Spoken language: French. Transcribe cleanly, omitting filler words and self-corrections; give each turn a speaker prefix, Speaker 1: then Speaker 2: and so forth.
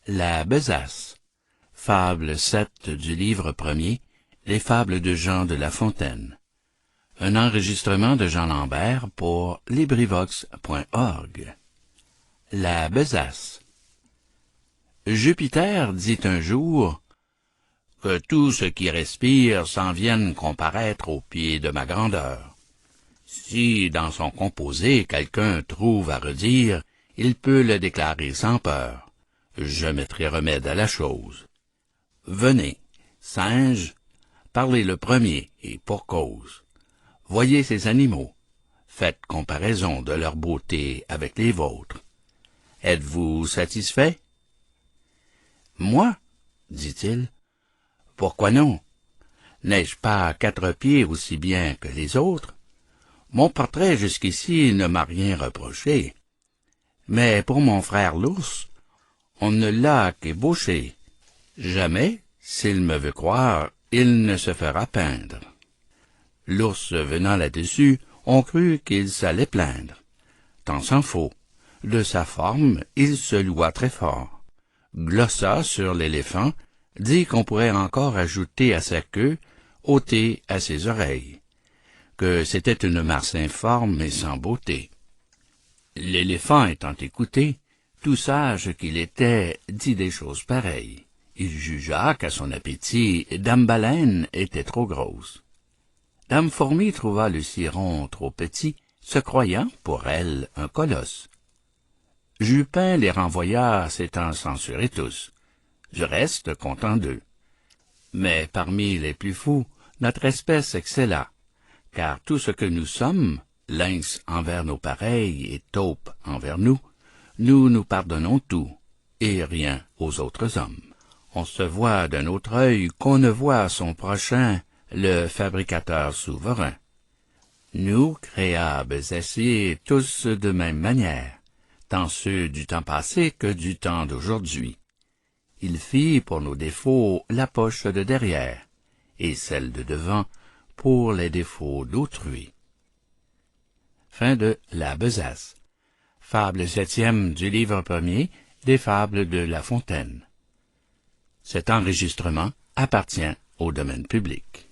Speaker 1: La besace. Fable 7 du livre premier, Les fables de Jean de La Fontaine. Un enregistrement de Jean Lambert pour LibriVox.org. La besace. Jupiter dit un jour que tout ce qui respire s'en vienne comparaître aux pieds de ma grandeur. Si dans son composé quelqu'un trouve à redire, il peut le déclarer sans peur. Je mettrai remède à la chose. Venez, singes, parlez le premier et pour cause. Voyez ces animaux, faites comparaison de leur beauté avec les vôtres. Êtes-vous satisfait? Moi, dit-il, pourquoi non? N'ai-je pas 4 pieds aussi bien que les autres? Mon portrait jusqu'ici ne m'a rien reproché. Mais pour mon frère l'ours, on ne l'a qu'ébauché. Jamais, s'il me veut croire, il ne se fera peindre. L'ours venant là-dessus, on crut qu'il s'allait plaindre. Tant s'en faut. De sa forme, il se loua très fort. Glossa sur l'éléphant, dit qu'on pourrait encore ajouter à sa queue, ôter à ses oreilles, que c'était une masse informe et sans beauté. L'éléphant étant écouté, tout sage qu'il était, dit des choses pareilles. Il jugea qu'à son appétit, Dame Baleine était trop grosse. Dame Fourmi trouva le ciron trop petit, se croyant, pour elle, un colosse. Jupin les renvoya, s'étant censurés tous. Je reste content d'eux. Mais parmi les plus fous, notre espèce excella, car tout ce que nous sommes, lynx envers nos pareils et taupe envers nous, nous pardonnons tout, et rien aux autres hommes. On se voit d'un autre œil qu'on ne voit son prochain, le fabricateur souverain. Nous, créables essiers, tous de même manière, tant ceux du temps passé que du temps d'aujourd'hui. Il fit pour nos défauts la poche de derrière, et celle de devant pour les défauts d'autrui. Fin de La besace. Fable 7e du livre premier des fables de La Fontaine. Cet enregistrement appartient au domaine public.